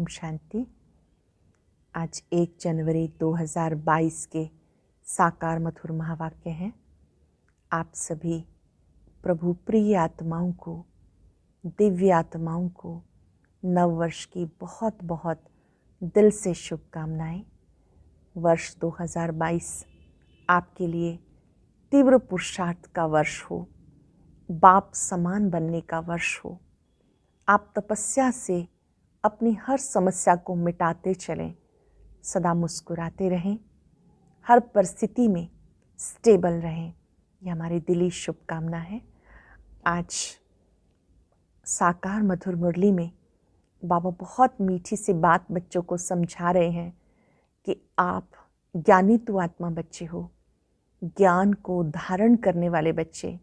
शांति। आज 1 जनवरी 2022 के साकार मधुर महावाक्य हैं। आप सभी प्रभु प्रिय आत्माओं को, दिव्य आत्माओं को नव वर्ष की बहुत बहुत दिल से शुभकामनाएं। वर्ष 2022 आपके लिए तीव्र पुरुषार्थ का वर्ष हो, बाप समान बनने का वर्ष हो। आप तपस्या से अपनी हर समस्या को मिटाते चलें, सदा मुस्कुराते रहें, हर परिस्थिति में स्टेबल रहें। यह हमारी दिली शुभकामना है। आज साकार मधुर मुरली में बाबा बहुत मीठी सी बात बच्चों को समझा रहे हैं कि आप ज्ञानी तो आत्मा बच्चे हो, ज्ञान को धारण करने वाले बच्चे,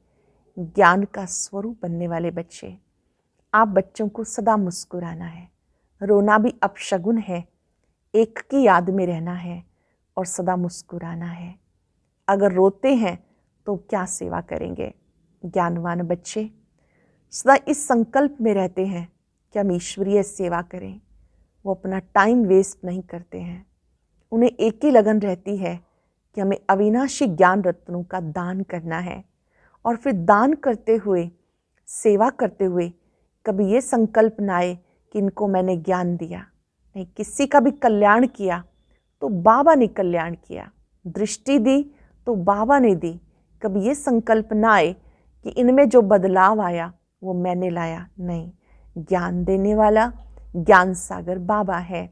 ज्ञान का स्वरूप बनने वाले बच्चे। आप बच्चों को सदा मुस्कुराना है, रोना भी अपशगुन है, एक की याद में रहना है और सदा मुस्कुराना है। अगर रोते हैं तो क्या सेवा करेंगे? ज्ञानवान बच्चे सदा इस संकल्प में रहते हैं कि हम ईश्वरीय सेवा करें। वो अपना टाइम वेस्ट नहीं करते हैं। उन्हें एक ही लगन रहती है कि हमें अविनाशी ज्ञान रत्नों का दान करना है और फिर दान करते हुए, सेवा करते हुए कभी ये संकल्प ना आए कि इनको मैंने ज्ञान दिया। नहीं, किसी का भी कल्याण किया तो बाबा ने कल्याण किया, दृष्टि दी तो बाबा ने दी। कभी ये संकल्प ना आए कि इनमें जो बदलाव आया वो मैंने लाया। नहीं, ज्ञान देने वाला ज्ञान सागर बाबा है,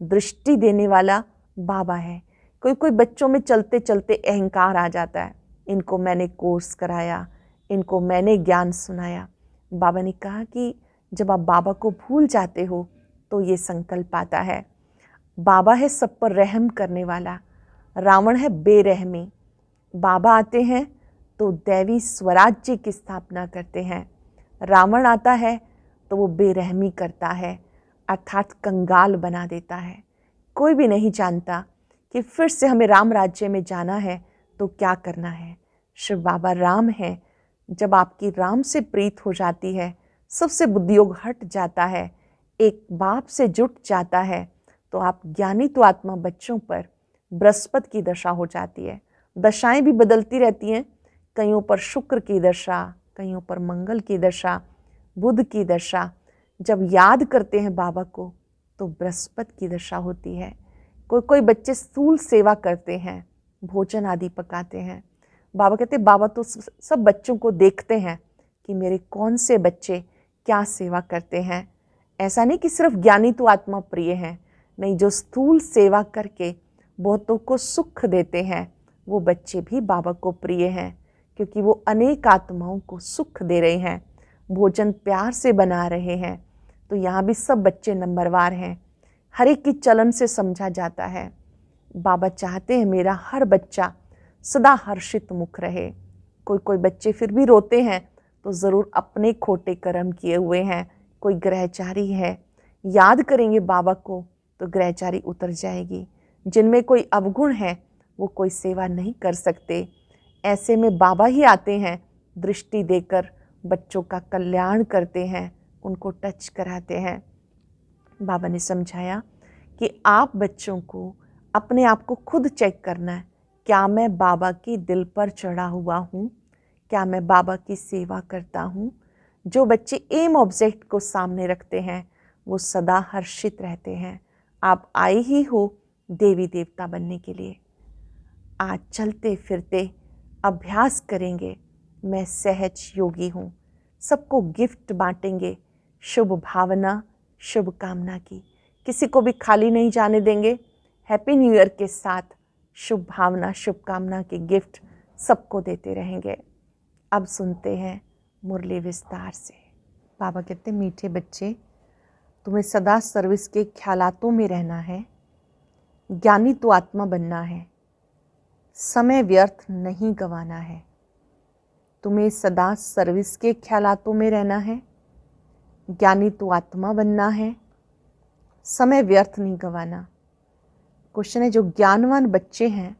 दृष्टि देने वाला बाबा है। कोई कोई बच्चों में चलते चलते अहंकार आ जाता है, इनको मैंने कोर्स कराया, इनको मैंने ज्ञान सुनाया। बाबा ने कहा कि जब आप बाबा को भूल जाते हो तो ये संकल्प आता है। बाबा है सब पर रहम करने वाला, रावण है बेरहमी। बाबा आते हैं तो दैवी स्वराज्य की स्थापना करते हैं। रावण आता है तो वो बेरहमी करता है, अर्थात कंगाल बना देता है। कोई भी नहीं जानता कि फिर से हमें राम राज्य में जाना है तो क्या करना है। शिव बाबा राम है। जब आपकी राम से प्रीत हो जाती है, सबसे बुद्धियोग हट जाता है, एक बाप से जुट जाता है, तो आप ज्ञानी तो आत्मा बच्चों पर बृहस्पति की दशा हो जाती है। दशाएं भी बदलती रहती हैं, कईयों पर शुक्र की दशा, कईयों पर मंगल की दशा, बुध की दशा। जब याद करते हैं बाबा को तो बृहस्पति की दशा होती है। कोई कोई बच्चे स्थूल सेवा करते हैं, भोजन आदि पकाते हैं। बाबा कहते बाबा तो सब बच्चों को देखते हैं कि मेरे कौन से बच्चे क्या सेवा करते हैं। ऐसा नहीं कि सिर्फ ज्ञानी तो आत्मा प्रिय हैं, नहीं, जो स्थूल सेवा करके बहुतों को सुख देते हैं वो बच्चे भी बाबा को प्रिय हैं, क्योंकि वो अनेक आत्माओं को सुख दे रहे हैं, भोजन प्यार से बना रहे हैं। तो यहाँ भी सब बच्चे नंबरवार हैं। हर एक की चलन से समझा जाता है। बाबा चाहते हैं मेरा हर बच्चा सदा हर्षित मुख रहे। कोई कोई बच्चे फिर भी रोते हैं तो ज़रूर अपने खोटे कर्म किए हुए हैं, कोई ग्रहचारी है। याद करेंगे बाबा को तो ग्रहचारी उतर जाएगी। जिनमें कोई अवगुण है वो कोई सेवा नहीं कर सकते। ऐसे में बाबा ही आते हैं, दृष्टि देकर बच्चों का कल्याण करते हैं, उनको टच कराते हैं। बाबा ने समझाया कि आप बच्चों को अपने आप को खुद चेक करना है। क्या मैं बाबा की दिल पर चढ़ा हुआ हूँ? क्या मैं बाबा की सेवा करता हूँ? जो बच्चे एम ऑब्जेक्ट को सामने रखते हैं वो सदा हर्षित रहते हैं। आप आए ही हो देवी देवता बनने के लिए। आज चलते फिरते अभ्यास करेंगे, मैं सहज योगी हूँ। सबको गिफ्ट बांटेंगे, शुभ भावना शुभ कामना की। किसी को भी खाली नहीं जाने देंगे। हैप्पी न्यू ईयर के साथ शुभ भावना शुभकामना के गिफ्ट सबको देते रहेंगे। अब सुनते हैं मुरली विस्तार से। बाबा कहते मीठे बच्चे, तुम्हें सदा सर्विस के ख्यालातों में रहना है, ज्ञानी तो आत्मा बनना है, समय व्यर्थ नहीं गंवाना है। तुम्हें सदा सर्विस के ख्यालातों में रहना है, ज्ञानी तो आत्मा बनना है, समय व्यर्थ नहीं गंवाना। क्वेश्चन है, जो ज्ञानवान बच्चे हैं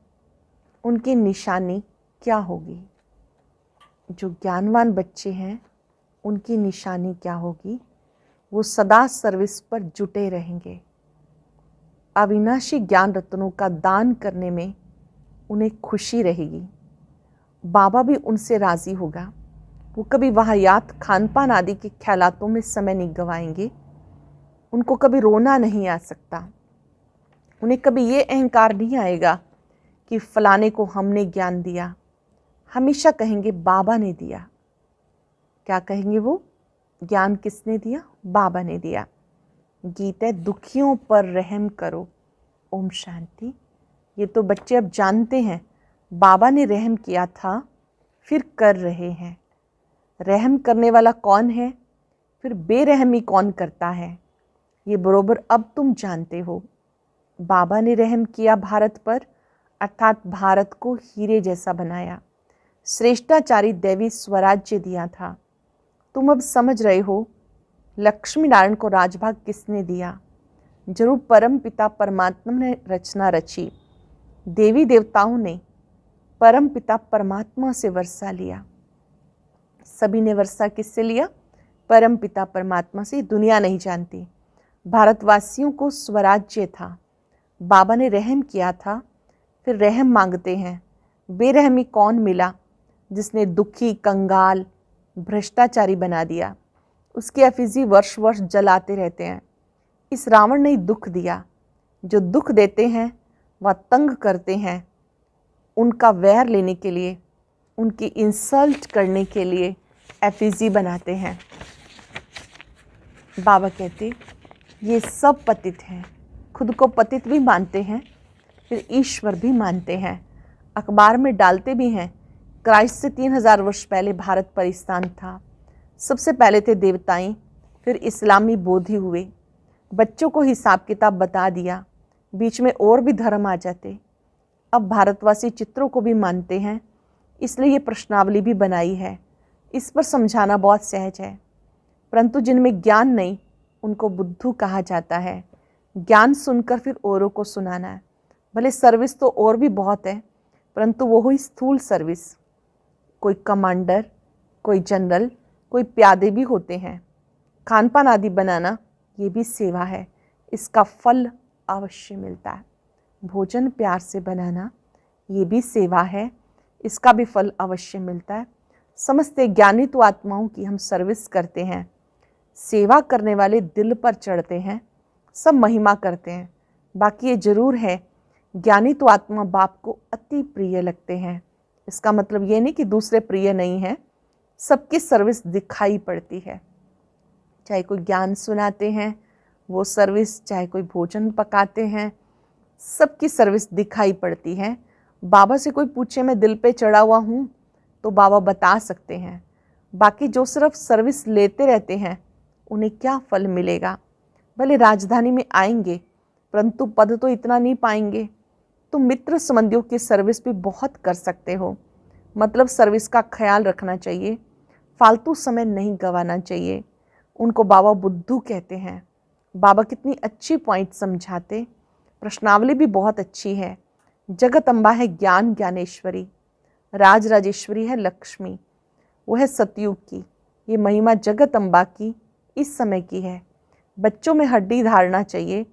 उनकी निशानी क्या होगी? जो ज्ञानवान बच्चे हैं उनकी निशानी क्या होगी? वो सदा सर्विस पर जुटे रहेंगे, अविनाशी ज्ञान रत्नों का दान करने में उन्हें खुशी रहेगी। बाबा भी उनसे राज़ी होगा। वो कभी वाहियात खान पान आदि के ख्यालातों में समय नहीं गवाएंगे। उनको कभी रोना नहीं आ सकता। उन्हें कभी ये अहंकार नहीं आएगा कि फलाने को हमने ज्ञान दिया। हमेशा कहेंगे बाबा ने दिया। क्या कहेंगे वो? ज्ञान किसने दिया? बाबा ने दिया। गीत है, दुखियों पर रहम करो। ओम शांति। ये तो बच्चे अब जानते हैं, बाबा ने रहम किया था, फिर कर रहे हैं। रहम करने वाला कौन है, फिर बेरहमी कौन करता है, ये बरोबर अब तुम जानते हो। बाबा ने रहम किया भारत पर, अर्थात भारत को हीरे जैसा बनाया, श्रेष्ठाचारी दैवी स्वराज्य दिया था। तुम अब समझ रहे हो लक्ष्मी नारायण को राजभाग किसने दिया? जरूर परम पिता परमात्मा ने रचना रची। देवी देवताओं ने परम पिता परमात्मा से वर्षा लिया। सभी ने वर्षा किससे लिया? परम पिता परमात्मा से। दुनिया नहीं जानती। भारतवासियों को स्वराज्य था, बाबा ने रहम किया था, फिर रहम मांगते हैं। बेरहमी कौन मिला जिसने दुखी, कंगाल, भ्रष्टाचारी बना दिया? उसके अफीजी वर्ष वर्ष जलाते रहते हैं। इस रावण ने दुख दिया। जो दुख देते हैं वह तंग करते हैं, उनका वैर लेने के लिए, उनकी इंसल्ट करने के लिए एफिजी बनाते हैं। बाबा कहते ये सब पतित हैं। खुद को पतित भी मानते हैं, फिर ईश्वर भी मानते हैं। अखबार में डालते भी हैं क्राइस्ट से 3000 वर्ष पहले भारत परिस्तान था। सबसे पहले थे देवताएं, फिर इस्लामी बोधि हुए। बच्चों को हिसाब किताब बता दिया, बीच में और भी धर्म आ जाते। अब भारतवासी चित्रों को भी मानते हैं, इसलिए ये प्रश्नावली भी बनाई है। इस पर समझाना बहुत सहज है, परंतु जिनमें ज्ञान नहीं उनको बुद्धू कहा जाता है। ज्ञान सुनकर फिर औरों को सुनाना है। भले सर्विस तो और भी बहुत है, परंतु वो हुई स्थूल सर्विस। कोई कमांडर, कोई जनरल, कोई प्यादे भी होते हैं। खान पान आदि बनाना ये भी सेवा है, इसका फल अवश्य मिलता है। भोजन प्यार से बनाना ये भी सेवा है, इसका भी फल अवश्य मिलता है। समझते ज्ञानी तो आत्माओं की हम सर्विस करते हैं। सेवा करने वाले दिल पर चढ़ते हैं, सब महिमा करते हैं। बाकी ये जरूर है, ज्ञानी तो आत्मा बाप को अति प्रिय लगते हैं। इसका मतलब ये नहीं कि दूसरे प्रिय नहीं है, सबकी सर्विस दिखाई पड़ती है। चाहे कोई ज्ञान सुनाते हैं वो सर्विस, चाहे कोई भोजन पकाते हैं, सबकी सर्विस दिखाई पड़ती है। बाबा से कोई पूछे मैं दिल पे चढ़ा हुआ हूँ तो बाबा बता सकते हैं। बाकी जो सिर्फ सर्विस लेते रहते हैं उन्हें क्या फल मिलेगा? भले राजधानी में आएंगे परंतु पद तो इतना नहीं पाएंगे। तो मित्र संबंधियों की सर्विस भी बहुत कर सकते हो, मतलब सर्विस का ख्याल रखना चाहिए, फालतू समय नहीं गंवाना चाहिए। उनको बाबा बुद्धू कहते हैं। बाबा कितनी अच्छी पॉइंट समझाते। प्रश्नावली भी बहुत अच्छी है। जगत अम्बा है ज्ञान ज्ञानेश्वरी, राज राजेश्वरी है लक्ष्मी, वो है सतयुग की। ये महिमा जगत अम्बा की इस समय की है। बच्चों में हड्डी धारना चाहिए,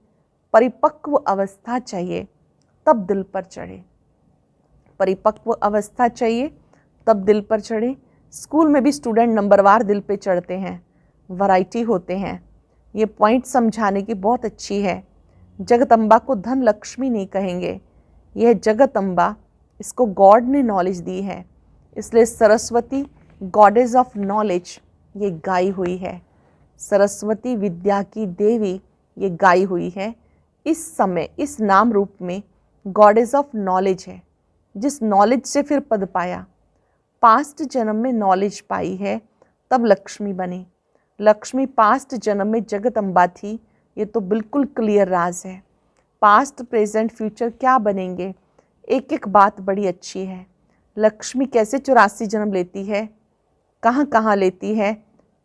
परिपक्व अवस्था चाहिए, तब दिल पर चढ़े। परिपक्व अवस्था चाहिए तब दिल पर चढ़े। स्कूल में भी स्टूडेंट नंबरवार दिल पे चढ़ते हैं, वैरायटी होते हैं। ये पॉइंट समझाने की बहुत अच्छी है। जगत अम्बा को धन लक्ष्मी नहीं कहेंगे, यह जगत अम्बा, इसको गॉड ने नॉलेज दी है, इसलिए सरस्वती गॉडेज ऑफ नॉलेज ये गाई हुई है। सरस्वती विद्या की देवी ये गाई हुई है। इस समय इस नाम रूप में गॉडेज ऑफ नॉलेज है, जिस नॉलेज से फिर पद पाया। पास्ट जन्म में नॉलेज पाई है तब लक्ष्मी बनी। लक्ष्मी पास्ट जन्म में जगत अम्बा थी, ये तो बिल्कुल क्लियर राज है। पास्ट प्रेजेंट फ्यूचर क्या बनेंगे, एक एक बात बड़ी अच्छी है। लक्ष्मी कैसे 84 जन्म लेती है, कहाँ कहाँ लेती है,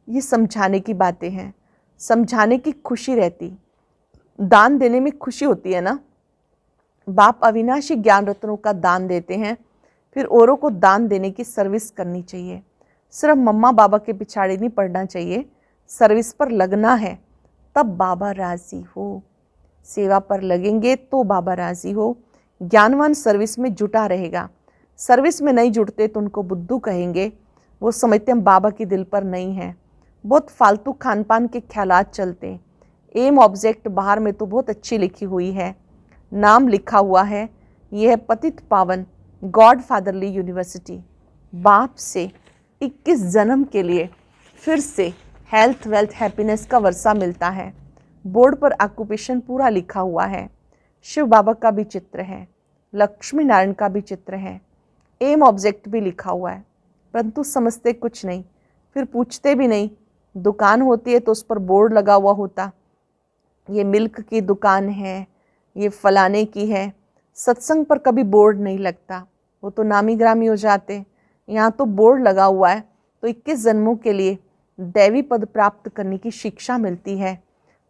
ये समझाने की बातें हैं। समझाने की खुशी रहती, दान देने में खुशी होती है ना। बाप अविनाशी ज्ञान रत्नों का दान देते हैं, फिर औरों को दान देने की सर्विस करनी चाहिए। सिर्फ मम्मा बाबा के पिछाड़ी नहीं पड़ना चाहिए, सर्विस पर लगना है, तब बाबा राजी हो। सेवा पर लगेंगे तो बाबा राजी हो। ज्ञानवान सर्विस में जुटा रहेगा, सर्विस में नहीं जुटते तो उनको बुद्धू कहेंगे। वो समझते हम बाबा की दिल पर नहीं हैं। बहुत फालतू खान पान के ख्यालात चलते। एम ऑब्जेक्ट बाहर में तो बहुत अच्छी लिखी हुई है, नाम लिखा हुआ है, यह है पतित पावन गॉड फादरली यूनिवर्सिटी। बाप से 21 जन्म के लिए फिर से हेल्थ वेल्थ हैप्पीनेस का वर्षा मिलता है। बोर्ड पर ऑक्यूपेशन पूरा लिखा हुआ है, शिव बाबा का भी चित्र है, लक्ष्मी नारायण का भी चित्र है, एम ऑब्जेक्ट भी लिखा हुआ है, परंतु समझते कुछ नहीं, फिर पूछते भी नहीं। दुकान होती है तो उस पर बोर्ड लगा हुआ होता, ये मिल्क की दुकान है, ये फलाने की है। सत्संग पर कभी बोर्ड नहीं लगता, वो तो नामी ग्रामी हो जाते। यहाँ तो बोर्ड लगा हुआ है, तो 21 जन्मों के लिए दैवी पद प्राप्त करने की शिक्षा मिलती है,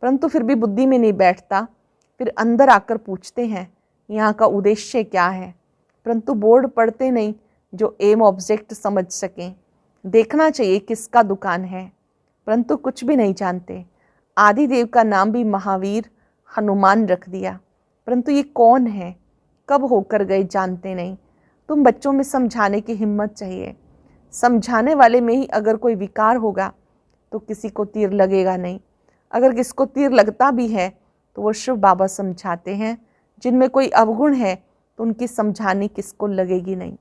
परंतु फिर भी बुद्धि में नहीं बैठता। फिर अंदर आकर पूछते हैं यहाँ का उद्देश्य क्या है, परंतु बोर्ड पढ़ते नहीं जो एम ऑब्जेक्ट समझ सकें। देखना चाहिए किसका दुकान है, परंतु कुछ भी नहीं जानते। आदिदेव का नाम भी महावीर हनुमान रख दिया, परंतु ये कौन है, कब होकर गए जानते नहीं। तुम बच्चों में समझाने की हिम्मत चाहिए। समझाने वाले में ही अगर कोई विकार होगा तो किसी को तीर लगेगा नहीं। अगर किसको तीर लगता भी है तो वो शिव बाबा समझाते हैं। जिनमें कोई अवगुण है तो उनकी समझानी किसको लगेगी नहीं।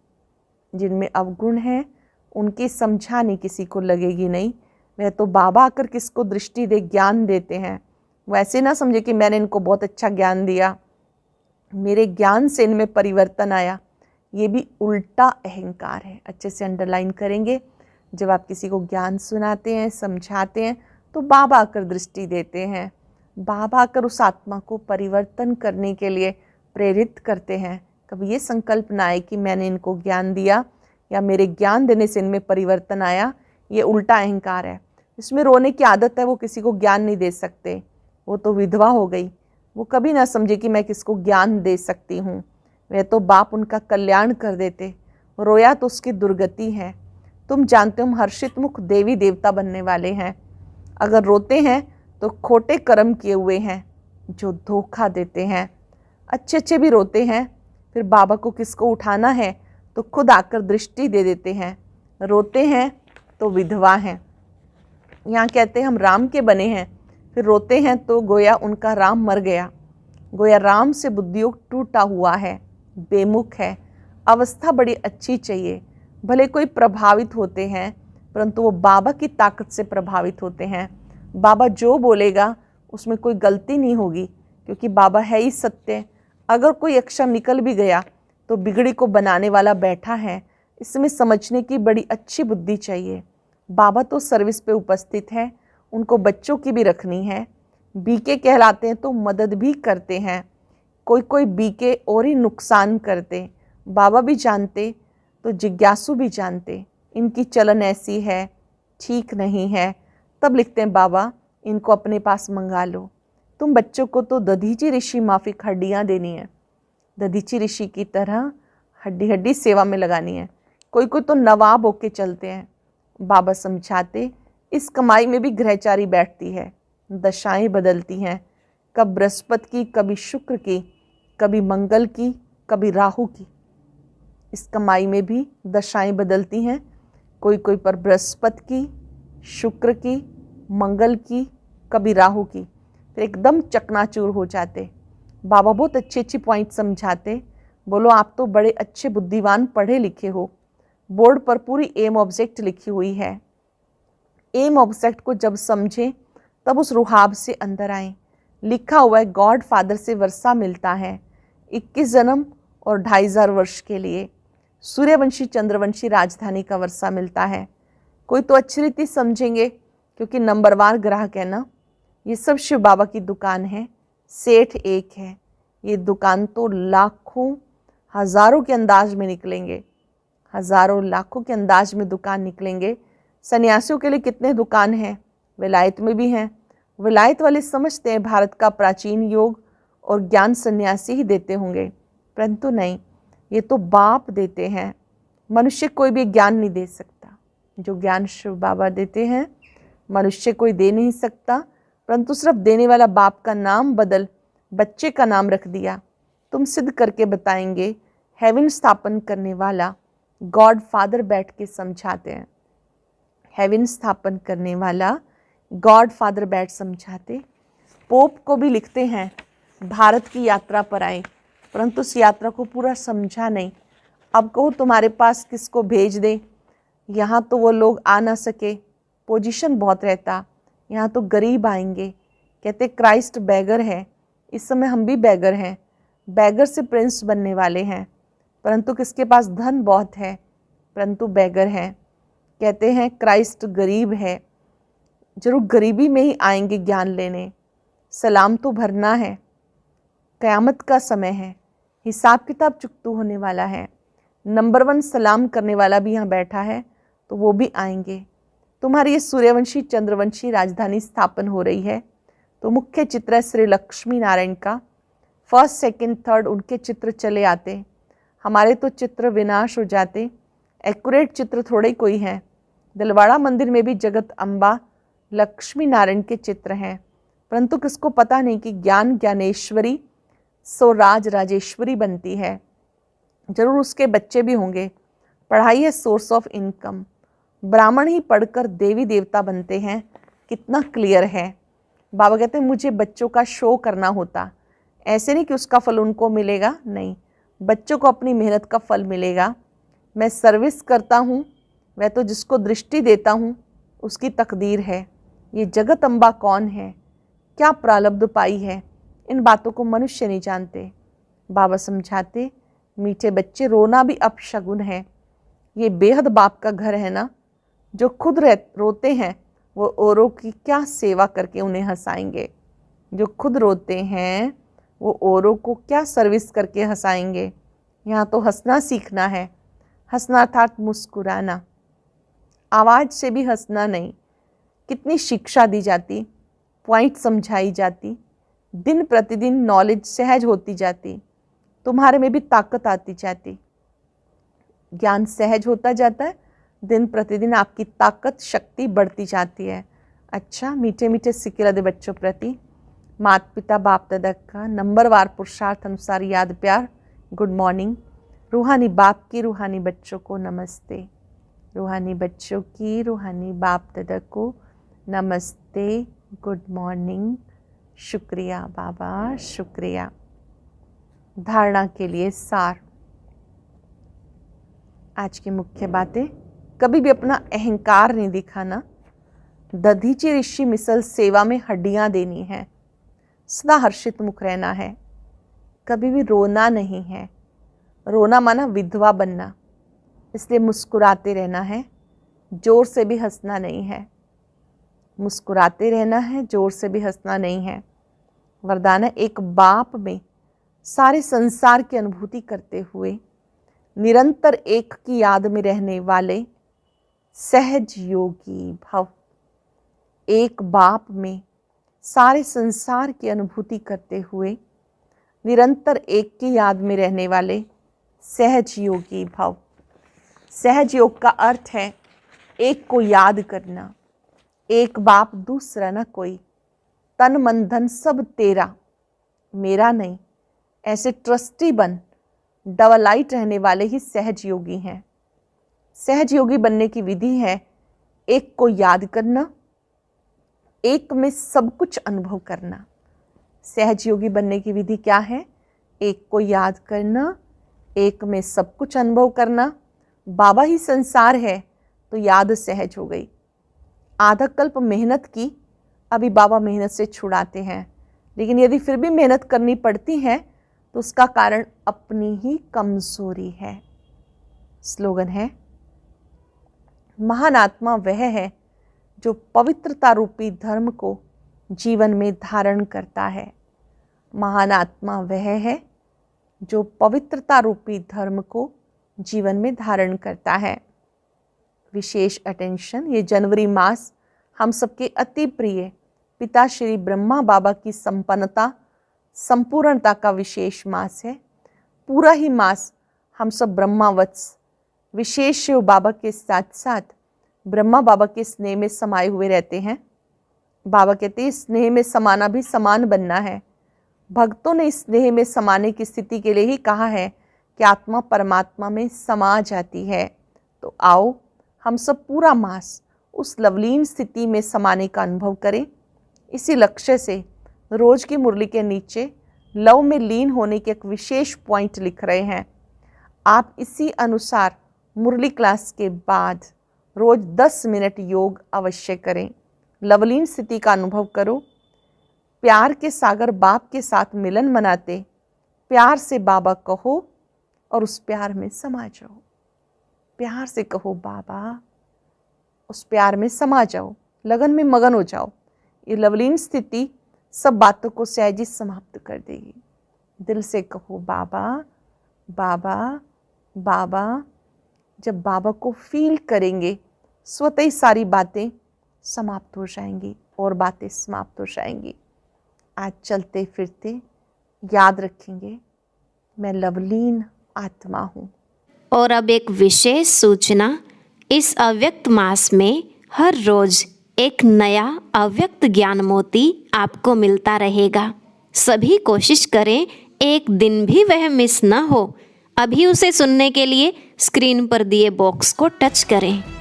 जिनमें अवगुण है उनकी समझानी किसी को लगेगी नहीं। वह तो बाबा आकर किसको दृष्टि दे, ज्ञान देते हैं। वैसे ना समझे कि मैंने इनको बहुत अच्छा ज्ञान दिया, मेरे ज्ञान से इनमें परिवर्तन आया। ये भी उल्टा अहंकार है। अच्छे से अंडरलाइन करेंगे। जब आप किसी को ज्ञान सुनाते हैं, समझाते हैं, तो बाबा आकर दृष्टि देते हैं। बाबा आकर उस आत्मा को परिवर्तन करने के लिए प्रेरित करते हैं। कभी ये संकल्प ना आए कि मैंने इनको ज्ञान दिया या मेरे ज्ञान देने से इनमें परिवर्तन आया। ये उल्टा अहंकार है। इसमें रोने की आदत है, वो किसी को ज्ञान नहीं दे सकते, वो तो विधवा हो गई। वो कभी ना समझे कि मैं किसको ज्ञान दे सकती हूँ। वह तो बाप उनका कल्याण कर देते। रोया तो उसकी दुर्गति है। तुम जानते हो हम हर्षित मुख देवी देवता बनने वाले हैं। अगर रोते हैं तो खोटे कर्म किए हुए हैं जो धोखा देते हैं। अच्छे अच्छे भी रोते हैं, फिर बाबा को किसको उठाना है तो खुद आकर दृष्टि दे देते हैं। रोते हैं तो विधवा हैं। यहाँ कहते हैं हम राम के बने हैं, फिर रोते हैं तो गोया उनका राम मर गया। गोया राम से बुद्धियोग टूटा हुआ है, बेमुख है। अवस्था बड़ी अच्छी चाहिए। भले कोई प्रभावित होते हैं, परंतु वो बाबा की ताकत से प्रभावित होते हैं। बाबा जो बोलेगा उसमें कोई गलती नहीं होगी, क्योंकि बाबा है ही सत्य। अगर कोई अक्षर निकल भी गया तो बिगड़ी को बनाने वाला बैठा है। इसमें समझने की बड़ी अच्छी बुद्धि चाहिए। बाबा तो सर्विस पे उपस्थित है, उनको बच्चों की भी रखनी है। बीके कहलाते हैं तो मदद भी करते हैं। कोई कोई बीके और ही नुकसान करते। बाबा भी जानते तो जिज्ञासु भी जानते इनकी चलन ऐसी है, ठीक नहीं है। तब लिखते हैं बाबा इनको अपने पास मंगा लो। तुम बच्चों को तो दधीची ऋषि माफिक हड्डियाँ देनी है, दधीची ऋषि की तरह हड्डी हड्डी सेवा में लगानी है। कोई कोई तो नवाब होके चलते हैं। बाबा समझाते इस कमाई में भी ग्रहचारी बैठती है, दशाएं बदलती हैं, कब बृहस्पति की, कभी शुक्र की, कभी मंगल की, कभी राहु की। इस कमाई में भी दशाएं बदलती हैं, कोई कोई पर बृहस्पति की, शुक्र की, मंगल की, कभी राहु की। फिर एकदम चकनाचूर हो जाते। बाबा बहुत अच्छी अच्छी पॉइंट समझाते। बोलो आप तो बड़े अच्छे बुद्धिमान पढ़े लिखे हो। बोर्ड पर पूरी एम ऑब्जेक्ट लिखी हुई है। एम ऑब्जेक्ट को जब समझें तब उस रुहाब से अंदर आएं। लिखा हुआ है गॉड फादर से वर्षा मिलता है 21 जन्म और 2500 वर्ष के लिए। सूर्यवंशी चंद्रवंशी राजधानी का वर्षा मिलता है। कोई तो अच्छी रीति समझेंगे क्योंकि नंबरवार ग्राहक है ना। ये सब शिव बाबा की दुकान है। सेठ एक है। ये दुकान तो लाखों हजारों के अंदाज में निकलेंगे, हजारों लाखों के अंदाज में दुकान निकलेंगे। सन्यासियों के लिए कितने दुकान हैं, विलायत में भी हैं। विलायत वाले समझते हैं भारत का प्राचीन योग और ज्ञान सन्यासी ही देते होंगे, परंतु नहीं, ये तो बाप देते हैं। मनुष्य कोई भी ज्ञान नहीं दे सकता। जो ज्ञान शिव बाबा देते हैं मनुष्य कोई दे नहीं सकता, परंतु सिर्फ देने वाला बाप का नाम बदल बच्चे का नाम रख दिया। तुम सिद्ध करके बताएंगे। हेवन स्थापन करने वाला गॉड फादर बैठ के समझाते हैं। हेवन स्थापन करने वाला गॉड फादर बैठ समझाते। पोप को भी लिखते हैं भारत की यात्रा पर आए, परंतु उस यात्रा को पूरा समझा नहीं। अब कहो तुम्हारे पास किसको भेज दे, यहाँ तो वो लोग आ ना सके, पोजीशन बहुत रहता, यहाँ तो गरीब आएंगे। कहते क्राइस्ट बैगर है, इस समय हम भी बैगर हैं, बैगर से प्रिंस बनने वाले हैं, परंतु किसके पास धन बहुत है परंतु बैगर है। कहते हैं क्राइस्ट गरीब है, जरूर गरीबी में ही आएंगे ज्ञान लेने। सलाम तो भरना है, क़यामत का समय है, हिसाब किताब चुकतू होने वाला है। नंबर 1 सलाम करने वाला भी यहाँ बैठा है, तो वो भी आएंगे। तुम्हारी ये सूर्यवंशी चंद्रवंशी राजधानी स्थापन हो रही है, तो मुख्य चित्र है श्री लक्ष्मी नारायण का। 1st, 2nd, 3rd उनके चित्र चले आते, हमारे तो चित्र विनाश हो जाते। एक्यूरेट चित्र थोड़े कोई हैं। दिलवाड़ा मंदिर में भी जगत अम्बा लक्ष्मी नारायण के चित्र हैं, परंतु किसको पता नहीं कि ज्ञान ज्ञानेश्वरी सो राज राजेश्वरी बनती है। जरूर उसके बच्चे भी होंगे। पढ़ाई है सोर्स ऑफ इनकम। ब्राह्मण ही पढ़कर देवी देवता बनते हैं, कितना क्लियर है। बाबा कहते हैं मुझे बच्चों का शो करना होता, ऐसे नहीं कि उसका फल उनको मिलेगा, नहीं, बच्चों को अपनी मेहनत का फल मिलेगा। मैं सर्विस करता हूँ, वह तो जिसको दृष्टि देता हूँ उसकी तकदीर है। ये जगत अम्बा कौन है, क्या प्रारब्ध पाई है, इन बातों को मनुष्य नहीं जानते। बाबा समझाते मीठे बच्चे, रोना भी अपशगुन है। ये बेहद बाप का घर है ना, जो खुद रोते हैं वो औरों की क्या सेवा करके उन्हें हंसाएंगे। जो खुद रोते हैं वो औरों को क्या सर्विस करके हंसाएंगे। यहाँ तो हंसना सीखना है। हंसना अर्थात मुस्कुराना, आवाज़ से भी हंसना नहीं। कितनी शिक्षा दी जाती, पॉइंट समझाई जाती, दिन प्रतिदिन नॉलेज सहज होती जाती, तुम्हारे में भी ताकत आती जाती, ज्ञान सहज होता जाता है, दिन प्रतिदिन आपकी ताकत शक्ति बढ़ती जाती है। अच्छा, मीठे मीठे सिक्के दे बच्चों प्रति माता पिता बाप दादा का नंबरवार पुरुषार्थ अनुसार याद प्यार, गुड मॉर्निंग। रूहानी बाप की रूहानी बच्चों को नमस्ते, रूहानी बच्चों की रूहानी बाप दादा को नमस्ते, गुड मॉर्निंग, शुक्रिया बाबा, शुक्रिया। धारणा के लिए सार। आज की मुख्य बातें, कभी भी अपना अहंकार नहीं दिखाना। दधीची ऋषि मिसल सेवा में हड्डियां देनी है। सदा हर्षित मुख रहना है। कभी भी रोना नहीं है। रोना माना विधवा बनना, इसलिए मुस्कुराते रहना है, जोर से भी हंसना नहीं है। मुस्कुराते रहना है, जोर से भी हंसना नहीं है। वरदान है, एक बाप में सारे संसार की अनुभूति करते हुए निरंतर एक की याद में रहने वाले सहज योगी भव। एक बाप में सारे संसार की अनुभूति करते हुए निरंतर एक की याद में रहने वाले सहज योगी भव। सहज योग का अर्थ है एक को याद करना, एक बाप दूसरा न कोई, तन मन धन सब तेरा मेरा नहीं। ऐसे ट्रस्टी बन डबलाइट रहने वाले ही सहज योगी हैं। सहज योगी बनने की विधि है एक को याद करना, एक में सब कुछ अनुभव करना। सहज योगी बनने की विधि क्या है? एक को याद करना, एक में सब कुछ अनुभव करना। बाबा ही संसार है तो याद सहज हो गई। आधा कल्प मेहनत की, अभी बाबा मेहनत से छुड़ाते हैं, लेकिन यदि फिर भी मेहनत करनी पड़ती है तो उसका कारण अपनी ही कमजोरी है। स्लोगन है, महान आत्मा वह है जो पवित्रता रूपी धर्म को जीवन में धारण करता है। महान आत्मा वह है जो पवित्रता रूपी धर्म को जीवन में धारण करता है। विशेष अटेंशन, ये जनवरी मास हम सबके अति प्रिय पिता श्री ब्रह्मा बाबा की संपन्नता संपूर्णता का विशेष मास है। पूरा ही मास हम सब ब्रह्मावत्स विशेष शिव बाबा के साथ साथ ब्रह्मा बाबा के स्नेह में समाये हुए रहते हैं। बाबा कहते हैं स्नेह में समाना भी समान बनना है। भक्तों ने स्नेह में समाने की स्थिति के लिए ही कहा है कि आत्मा परमात्मा में समा जाती है। तो आओ हम सब पूरा मास उस लवलीन स्थिति में समाने का अनुभव करें। इसी लक्ष्य से रोज की मुरली के नीचे लव में लीन होने के एक विशेष पॉइंट लिख रहे हैं। आप इसी अनुसार मुरली क्लास के बाद रोज 10 मिनट योग अवश्य करें। लवलीन स्थिति का अनुभव करो। प्यार के सागर बाप के साथ मिलन मनाते प्यार से बाबा कहो और उस प्यार में समा जाओ। प्यार से कहो बाबा, उस प्यार में समा जाओ, लगन में मगन हो जाओ। ये लवलीन स्थिति सब बातों को सहज ही समाप्त कर देगी। दिल से कहो बाबा बाबा बाबा। जब बाबा को फील करेंगे स्वतः ही सारी बातें समाप्त हो जाएंगी और बातें समाप्त हो जाएंगी। आज चलते फिरते याद रखेंगे, मैं लवलीन आत्मा हूँ। और अब एक विशेष सूचना, इस अव्यक्त मास में हर रोज एक नया अव्यक्त ज्ञान मोती आपको मिलता रहेगा। सभी कोशिश करें एक दिन भी वह मिस न हो। अभी उसे सुनने के लिए स्क्रीन पर दिए बॉक्स को टच करें।